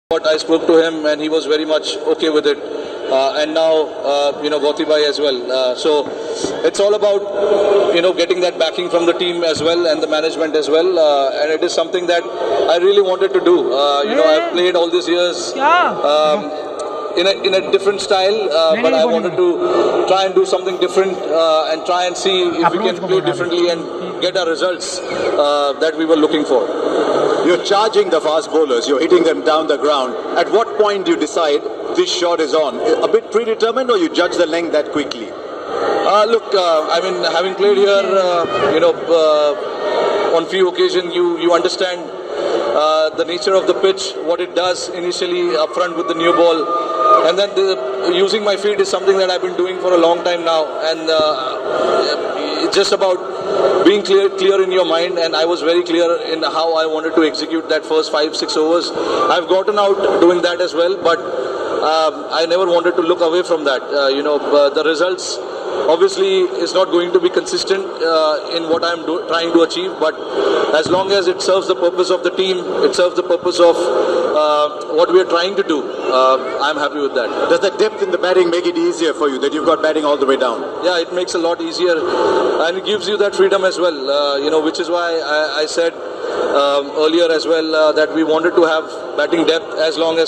But I spoke to him and he was very much okay with it. And now, Gauti bhai as well. So it's all about, getting that backing from the team as well and the management as well. And it is something that I really wanted to do. I've played all these years in a different style, but I wanted to try and do something different and try and see if we can play differently and get our results that we were looking for. You're charging the fast bowlers, you're hitting them down the ground. At what point do you decide this shot is on? A bit predetermined, or you judge the length that quickly? Having played here, on few occasions, you understand the nature of the pitch, what it does initially up front with the new ball. And then using my feet is something that I've been doing for a long time now. And it's just about being clear in your mind, and I was very clear in how I wanted to execute that first 5-6 overs. I've gotten out doing that as well, but I never wanted to look away from that. The results obviously is not going to be consistent in what I'm trying to achieve, but as long as it serves the purpose of the team, it serves the purpose of what we are trying to do, I'm happy with that. Does the depth in the batting make it easier for you, that you've got batting all the way down? Yeah, it makes a lot easier, and it gives you that freedom as well, which is why I said earlier as well that we wanted to have batting depth as long as